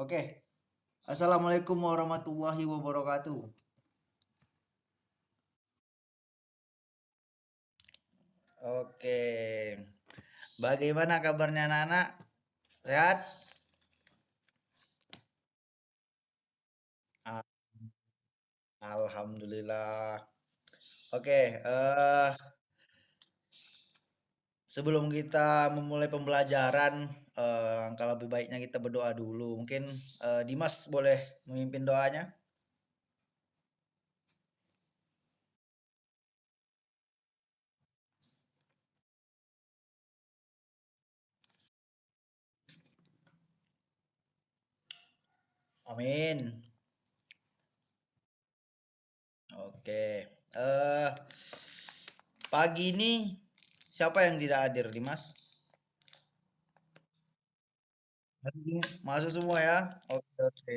Oke. Assalamualaikum warahmatullahi wabarakatuh. Oke. Bagaimana kabarnya anak-anak? Sehat? Ah, Alhamdulillah. Oke, sebelum kita memulai pembelajaran, angka lebih baiknya kita berdoa dulu. Mungkin Dimas boleh memimpin doanya? Amin. Oke. Eh Pagi ini siapa yang tidak hadir, Dimas? Masuk semua ya? Oke, oke.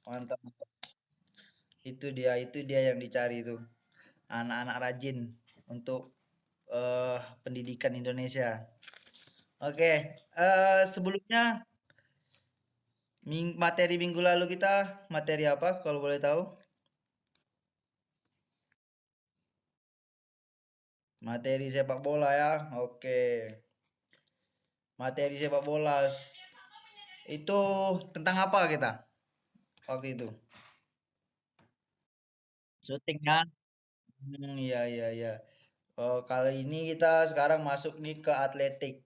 Mantap. Itu dia yang dicari itu. Anak-anak rajin untuk pendidikan Indonesia. Oke, sebelumnya materi minggu lalu kita materi apa kalau boleh tahu? Materi sepak bola ya. Oke. Materi sepak bola itu tentang apa kita waktu itu? Syuting ya. Iya iya iya. Oh, kali ini kita sekarang masuk nih ke atletik.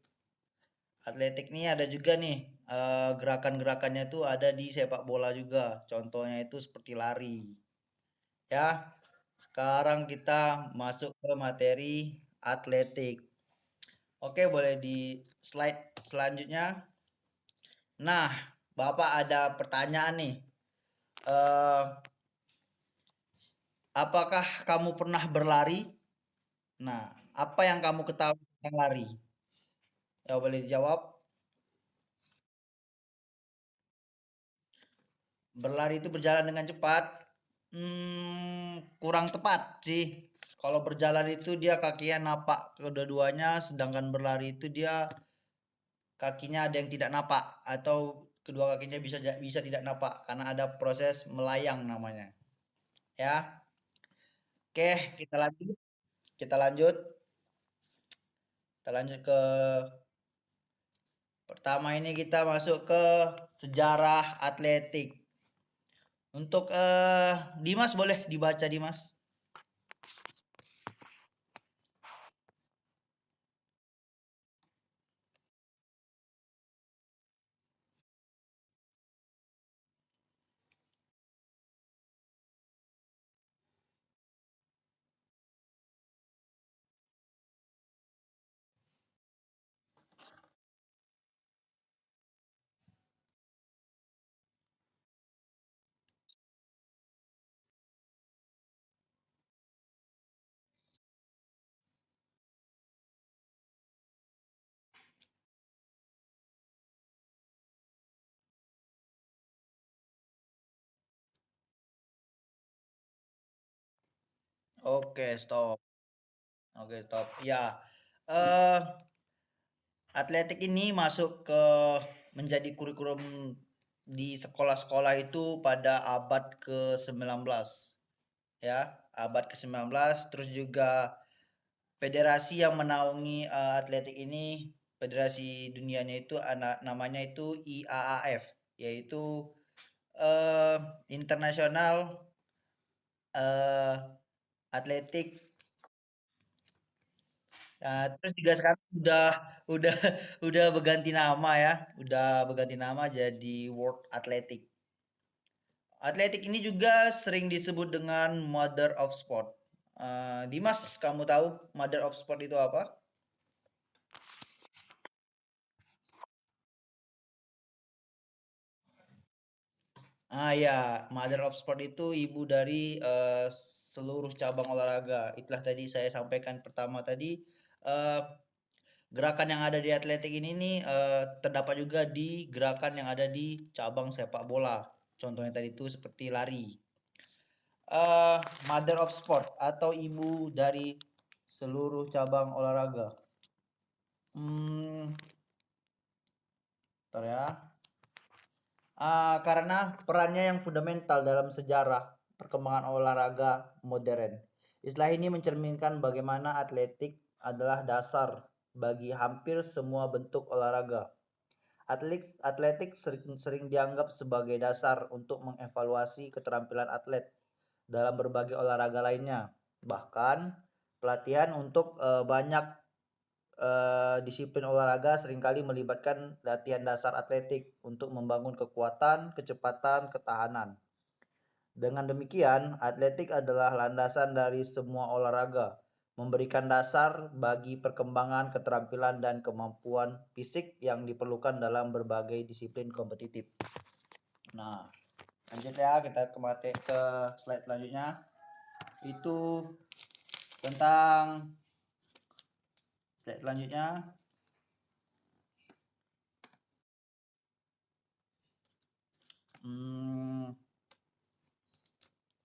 Atletik nih ada juga nih gerakan-gerakannya tuh ada di sepak bola juga. Contohnya itu seperti lari. Ya, sekarang kita masuk ke materi atletik. Oke, boleh di slide selanjutnya. Nah, Bapak ada pertanyaan nih. Eh, apakah kamu pernah berlari? Nah, apa yang kamu ketahui tentang lari? Ya, boleh dijawab. Berlari itu berjalan dengan cepat. Kurang tepat sih. Kalau berjalan itu dia kakinya napak kedua-duanya, sedangkan berlari itu dia kakinya ada yang tidak napak atau kedua kakinya bisa tidak napak karena ada proses melayang namanya. Ya. Oke, kita lanjut. Kita lanjut. Kita lanjut ke pertama ini kita masuk ke sejarah atletik. Untuk Dimas boleh dibaca Dimas. Oke, stop. Oke, stop. Ya. eh Atletik ini masuk ke menjadi kurikulum di sekolah-sekolah itu pada abad ke-19. Ya, abad ke-19 terus juga federasi yang menaungi atletik ini federasi dunianya itu namanya itu IAAF yaitu eh International eh Atletik. Nah, terus juga sekarang udah udah berganti nama ya, udah berganti nama jadi World Athletic. Atletik ini juga sering disebut dengan Mother of Sport. Dimas, kamu tahu Mother of Sport itu apa? Ya, Mother of Sport itu ibu dari seluruh cabang olahraga. Itulah tadi saya sampaikan pertama tadi. eh, Gerakan yang ada di atletik ini nih terdapat juga di gerakan yang ada di cabang sepak bola. Contohnya tadi itu seperti lari. Mother of Sport atau ibu dari seluruh cabang olahraga. Hmm, Bentar ya. Karena perannya yang fundamental dalam sejarah perkembangan olahraga modern. Istilah ini mencerminkan bagaimana atletik adalah dasar bagi hampir semua bentuk olahraga. Atletik sering dianggap sebagai dasar untuk mengevaluasi keterampilan atlet dalam berbagai olahraga lainnya. Bahkan pelatihan untuk banyak disiplin olahraga seringkali melibatkan latihan dasar atletik untuk membangun kekuatan, kecepatan, ketahanan. Dengan demikian, atletik adalah landasan dari semua olahraga, memberikan dasar bagi perkembangan keterampilan dan kemampuan fisik yang diperlukan dalam berbagai disiplin kompetitif. Nah, lanjut ya, kita ke slide selanjutnya. Itu tentang slide selanjutnya.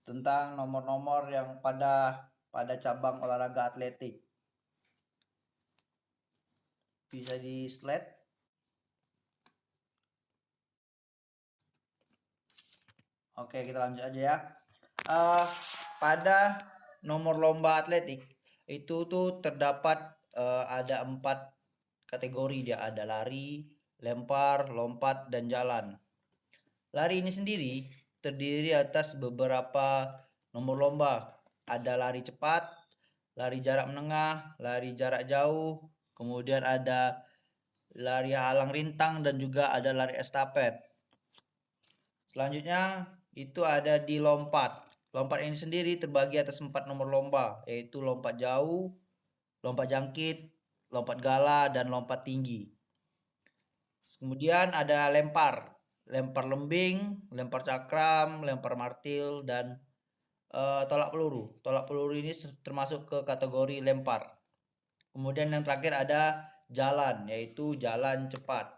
Tentang nomor-nomor yang pada cabang olahraga atletik. Bisa di slide. Oke, kita lanjut aja ya. Pada nomor lomba atletik itu tuh terdapat ada 4 kategori. Dia ada lari, lempar, lompat, dan jalan. Lari ini sendiri terdiri atas beberapa nomor lomba. Ada lari cepat, lari jarak menengah, lari jarak jauh, kemudian ada lari halang rintang, dan juga ada lari estafet. Selanjutnya itu ada di lompat. Lompat ini sendiri terbagi atas 4 nomor lomba, yaitu lompat jauh, lompat jangkit, lompat gala, dan lompat tinggi. Kemudian ada lempar, lempar lembing, lempar cakram, lempar martil, dan tolak peluru. Tolak peluru ini termasuk ke kategori lempar. Kemudian yang terakhir ada jalan, yaitu jalan cepat.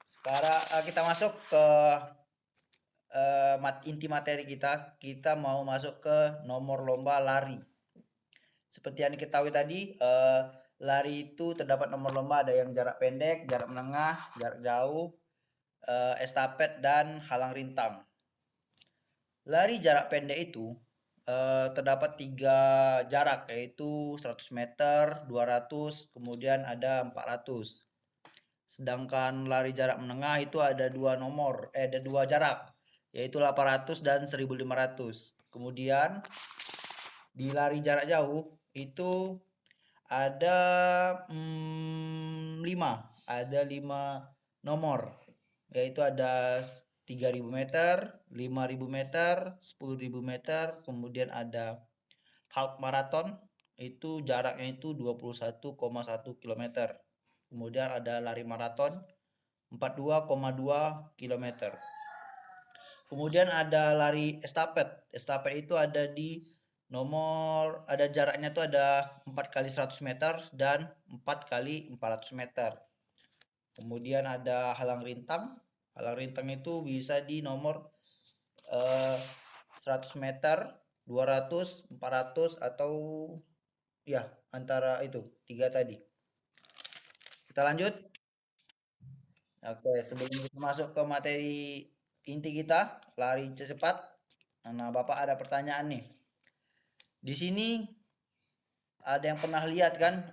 Sekarang kita masuk ke inti materi kita. Kita mau masuk ke nomor lomba lari. Seperti yang diketahui tadi, lari itu terdapat nomor lomba, ada yang jarak pendek, jarak menengah, jarak jauh, estafet, dan halang rintang. Lari jarak pendek itu terdapat 3 jarak, yaitu 100 meter, 200, kemudian ada 400. Sedangkan lari jarak menengah itu ada 2 jarak, yaitu 800 dan 1500. Kemudian di lari jarak jauh itu ada 5 nomor, yaitu ada 3000 meter, 5000 meter, 10.000 meter, kemudian ada half marathon, itu jaraknya itu 21,1 km. Kemudian ada lari maraton 42,2 km. Kemudian ada lari estafet. Estafet itu ada jaraknya tuh ada 4 kali 100 meter dan 4 kali 400 meter. Kemudian ada halang rintang. Halang rintang itu bisa di nomor 100 meter, 200, 400, atau ya antara itu 3 tadi. Kita lanjut. Oke, sebelum kita masuk ke materi inti kita, lari cepat. Nah, Bapak ada pertanyaan nih. Di sini ada yang pernah lihat kan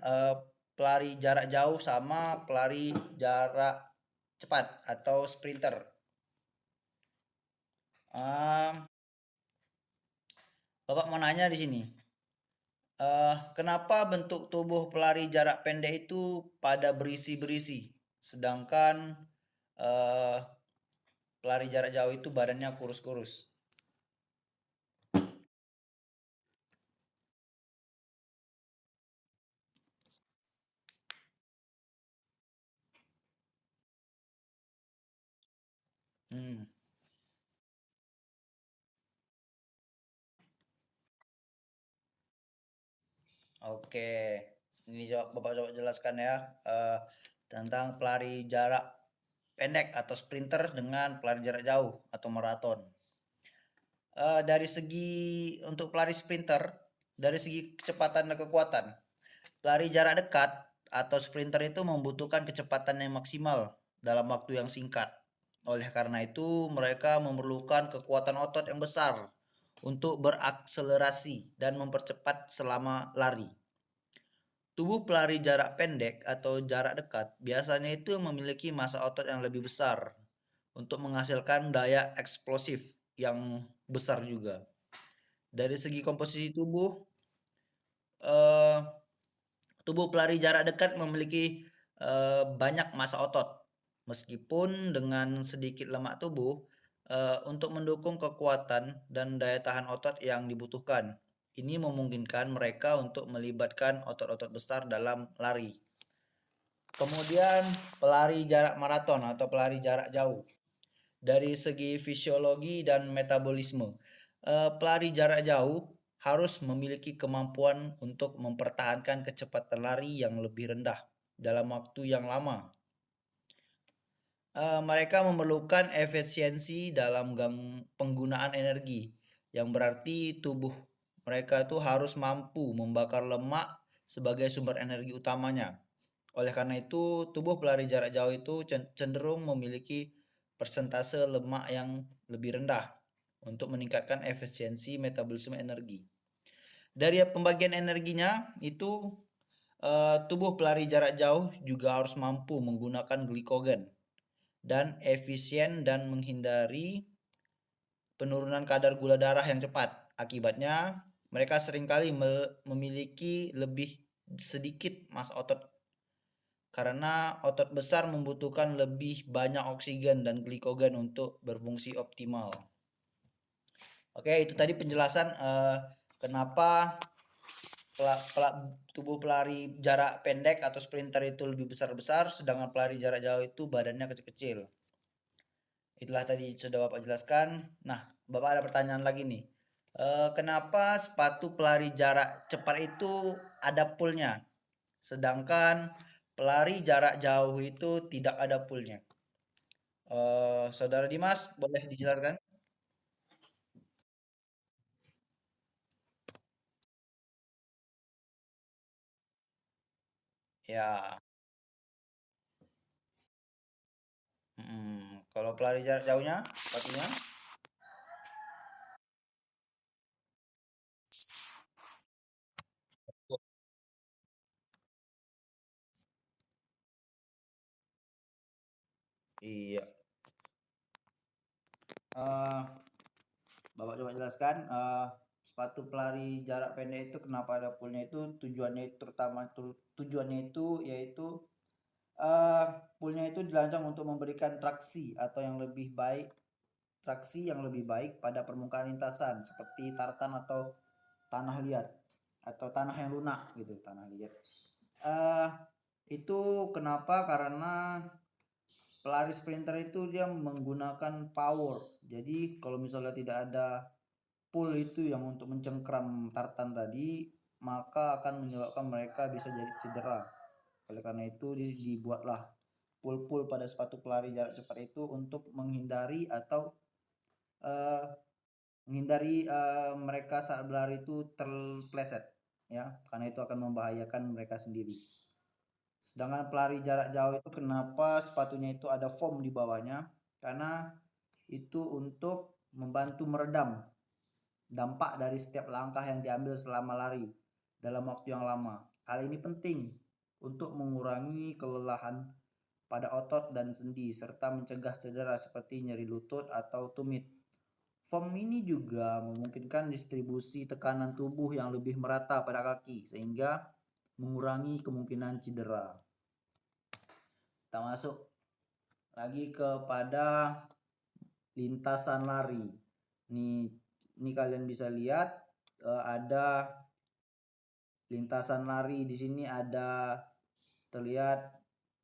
pelari jarak jauh sama pelari jarak cepat atau sprinter. Bapak mau nanya di sini. Kenapa bentuk tubuh pelari jarak pendek itu pada berisi-berisi, sedangkan pelari jarak jauh itu badannya kurus-kurus? Hmm. Oke, ini Bapak coba jelaskan ya tentang pelari jarak pendek atau sprinter dengan pelari jarak jauh atau maraton. Dari segi untuk pelari sprinter, dari segi kecepatan dan kekuatan, pelari jarak dekat atau sprinter itu membutuhkan kecepatan yang maksimal dalam waktu yang singkat. Oleh karena itu, mereka memerlukan kekuatan otot yang besar untuk berakselerasi dan mempercepat selama lari. Tubuh pelari jarak pendek atau jarak dekat biasanya itu memiliki massa otot yang lebih besar untuk menghasilkan daya eksplosif yang besar juga. Dari segi komposisi tubuh, eh, tubuh pelari jarak dekat memiliki banyak massa otot, meskipun dengan sedikit lemak tubuh untuk mendukung kekuatan dan daya tahan otot yang dibutuhkan. Ini memungkinkan mereka untuk melibatkan otot-otot besar dalam lari. Kemudian pelari jarak maraton atau pelari jarak jauh. Dari segi fisiologi dan metabolisme, pelari jarak jauh harus memiliki kemampuan untuk mempertahankan kecepatan lari yang lebih rendah dalam waktu yang lama. Mereka memerlukan efisiensi dalam penggunaan energi, yang berarti tubuh mereka itu harus mampu membakar lemak sebagai sumber energi utamanya. Oleh karena itu, tubuh pelari jarak jauh itu cenderung memiliki persentase lemak yang lebih rendah untuk meningkatkan efisiensi metabolisme energi. Dari pembagian energinya itu, tubuh pelari jarak jauh juga harus mampu menggunakan glikogen dan efisien dan menghindari penurunan kadar gula darah yang cepat. Akibatnya, mereka seringkali memiliki lebih sedikit massa otot karena otot besar membutuhkan lebih banyak oksigen dan glikogen untuk berfungsi optimal. Oke, itu tadi penjelasan kenapa tubuh pelari jarak pendek atau sprinter itu lebih besar-besar, sedangkan pelari jarak jauh itu badannya kecil-kecil. Itulah tadi sudah Bapak jelaskan. Nah, Bapak ada pertanyaan lagi nih. Kenapa sepatu pelari jarak cepat itu ada poolnya, sedangkan pelari jarak jauh itu tidak ada poolnya? Saudara Dimas, boleh dijelaskan? Ya, kalau pelari jarak jauhnya, sepatunya? Iya. Eh, Bapak coba jelaskan. Sepatu pelari jarak pendek itu kenapa ada poolnya itu tujuannya itu terutama tujuannya itu yaitu eh poolnya itu dirancang untuk memberikan traksi yang lebih baik pada permukaan lintasan seperti tartan atau tanah liat atau tanah yang lunak gitu, tanah liat. eh itu kenapa? Karena pelari sprinter itu dia menggunakan power. Jadi kalau misalnya tidak ada pool itu yang untuk mencengkram tartan tadi, maka akan menyebabkan mereka bisa jadi cedera. Oleh karena itu dibuatlah pool-pool pada sepatu pelari jarak cepat itu untuk menghindari atau eh, mereka saat berlari itu terpleset, ya, karena itu akan membahayakan mereka sendiri. Sedangkan pelari jarak jauh itu kenapa sepatunya itu ada foam di bawahnya? Karena itu untuk membantu meredam dampak dari setiap langkah yang diambil selama lari dalam waktu yang lama. Hal ini penting untuk mengurangi kelelahan pada otot dan sendi serta mencegah cedera seperti nyeri lutut atau tumit. Foam ini juga memungkinkan distribusi tekanan tubuh yang lebih merata pada kaki sehingga mengurangi kemungkinan cedera. Kita masuk lagi kepada lintasan lari. Ini kalian bisa lihat ada lintasan lari di sini, ada terlihat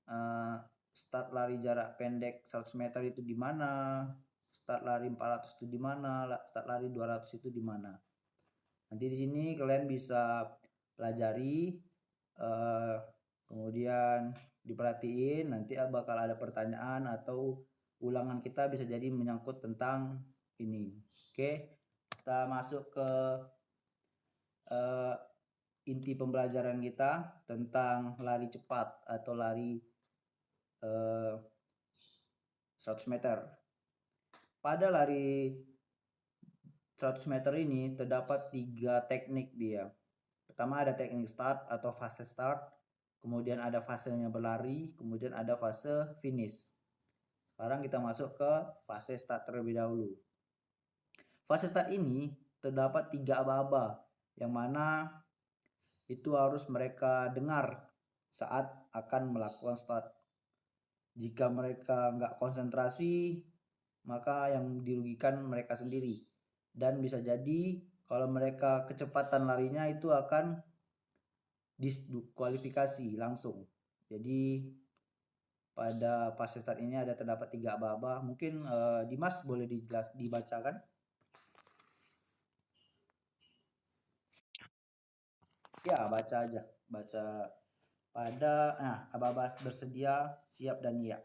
eh, start lari jarak pendek 100 meter itu di mana, start lari 400 itu di mana, start lari 200 itu di mana. Nanti di sini kalian bisa pelajari, eh, kemudian diperhatiin, nanti bakal ada pertanyaan atau ulangan kita bisa jadi menyangkut tentang ini. Oke, kita masuk ke eh, inti pembelajaran kita tentang lari cepat atau lari 100 meter. Pada lari 100 meter ini terdapat 3 teknik dia. Pertama ada teknik start atau fase start, kemudian ada fasenya berlari, kemudian ada fase finish. Sekarang kita masuk ke fase start terlebih dahulu. Fase start ini terdapat 3 aba-aba yang mana itu harus mereka dengar saat akan melakukan start. Jika mereka nggak konsentrasi, maka yang dirugikan mereka sendiri. Dan bisa jadi kalau mereka kecepatan larinya itu akan diskualifikasi langsung. Jadi pada fase start ini ada terdapat 3 aba-aba. Mungkin Dimas boleh dibacakan? Ya, baca aja. Baca pada aba-aba bersedia, siap dan iya.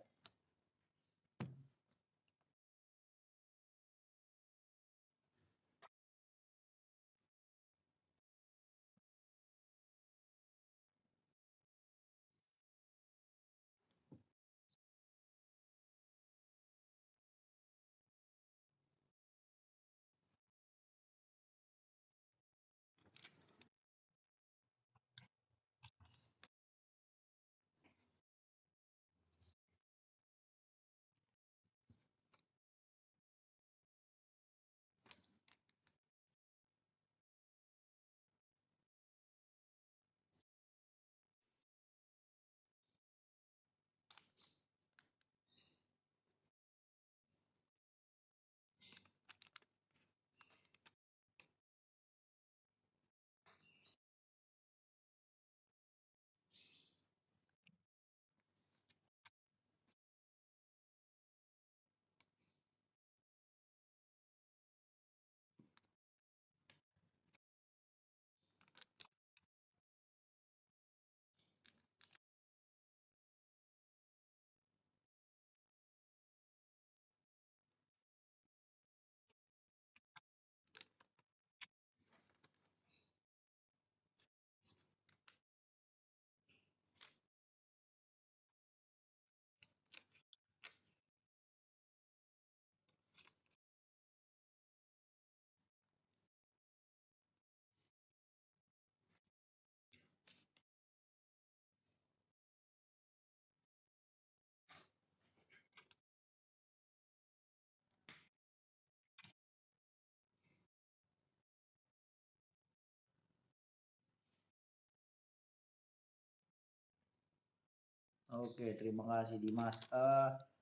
Oke, terima kasih Dimas.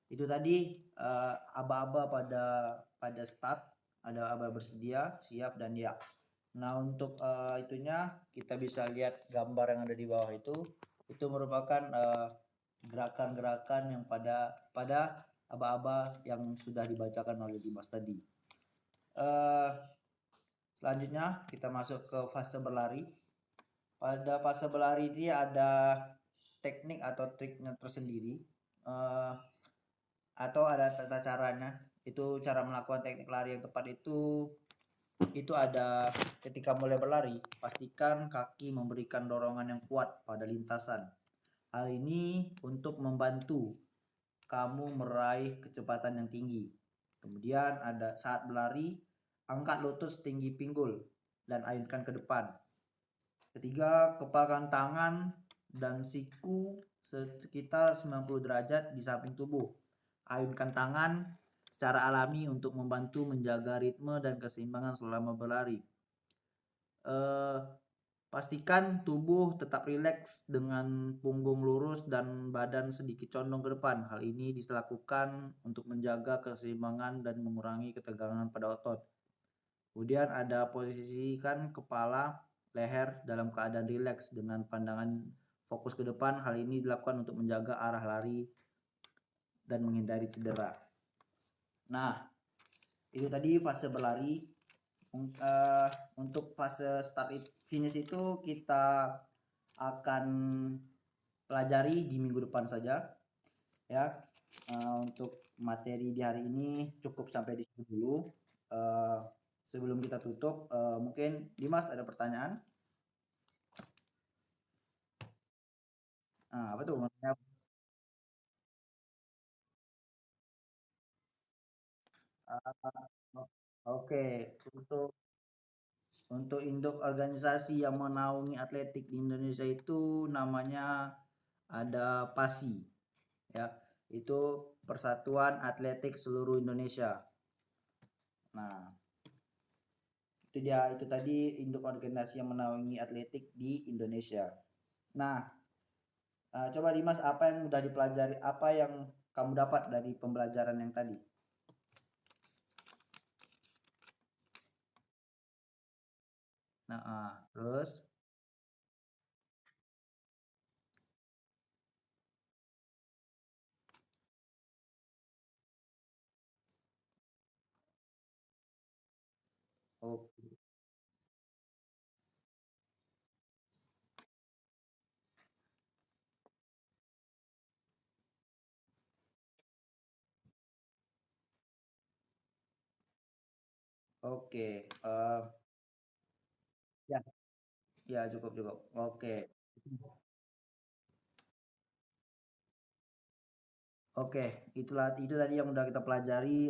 Itu tadi aba-aba pada start, ada aba bersedia, siap dan ya. Nah, untuk itunya kita bisa lihat gambar yang ada di bawah itu. Itu merupakan gerakan-gerakan yang pada aba-aba yang sudah dibacakan oleh Dimas tadi. Eh, Selanjutnya kita masuk ke fase berlari. Pada fase berlari ini ada teknik atau triknya tersendiri, atau ada tata caranya. Itu cara melakukan teknik lari yang tepat itu ada ketika mulai berlari, pastikan kaki memberikan dorongan yang kuat pada lintasan. Hal ini untuk membantu kamu meraih kecepatan yang tinggi. Kemudian ada saat berlari, angkat lutut setinggi pinggul dan ayunkan ke depan. Ketiga, kepalkan tangan dan siku sekitar 90 derajat di samping tubuh. Ayunkan tangan secara alami untuk membantu menjaga ritme dan keseimbangan selama berlari. Pastikan tubuh tetap rileks dengan punggung lurus dan badan sedikit condong ke depan. Hal ini dilakukan untuk menjaga keseimbangan dan mengurangi ketegangan pada otot. Kemudian ada posisikan kepala leher dalam keadaan rileks dengan pandangan fokus ke depan. Hal ini dilakukan untuk menjaga arah lari dan menghindari cedera. Nah, itu tadi fase berlari. Untuk fase start finish itu kita akan pelajari di minggu depan saja ya. Untuk materi di hari ini cukup sampai di situ dulu. Sebelum kita tutup, mungkin Dimas ada pertanyaan? Apa tuh? Ah, oke, untuk induk organisasi yang menaungi atletik di Indonesia itu namanya ada PASI, ya. Itu Persatuan Atletik Seluruh Indonesia. Nah, itu dia, itu tadi induk organisasi yang menaungi atletik di Indonesia. Nah, coba Dimas, apa yang udah dipelajari, apa yang kamu dapat dari pembelajaran yang tadi? Nah, terus oke, oke, ya, ya cukup cukup. Oke, oke, itulah itu tadi yang udah kita pelajari.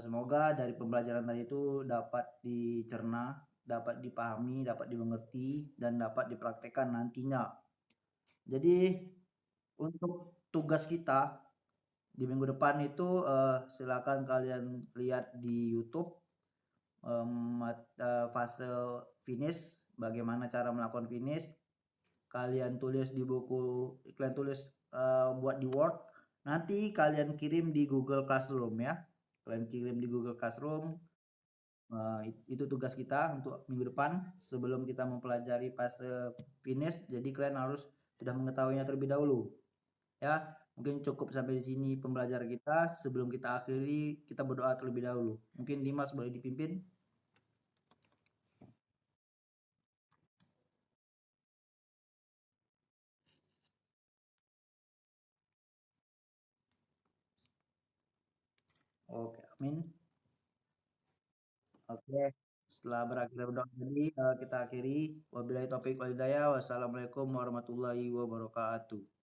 Semoga dari pembelajaran tadi itu dapat dicerna, dapat dipahami, dapat dimengerti, dan dapat dipraktekkan nantinya. Jadi untuk tugas kita di minggu depan itu silakan kalian lihat di YouTube fase finish, bagaimana cara melakukan finish. Kalian tulis di buku, kalian tulis buat di Word, nanti kalian kirim di Google Classroom ya. Kalian kirim di Google Classroom. Itu tugas kita untuk minggu depan sebelum kita mempelajari fase finish. Jadi kalian harus sudah mengetahuinya terlebih dahulu. Ya, mungkin cukup sampai di sini pembelajaran kita. Sebelum kita akhiri, kita berdoa terlebih dahulu. Mungkin Dimas boleh dipimpin. Oke, amin. Oke, setelah berakhir berdoa tadi, kita akhiri. Wabillahi taufiq wal hidayah. Wassalamualaikum warahmatullahi wabarakatuh.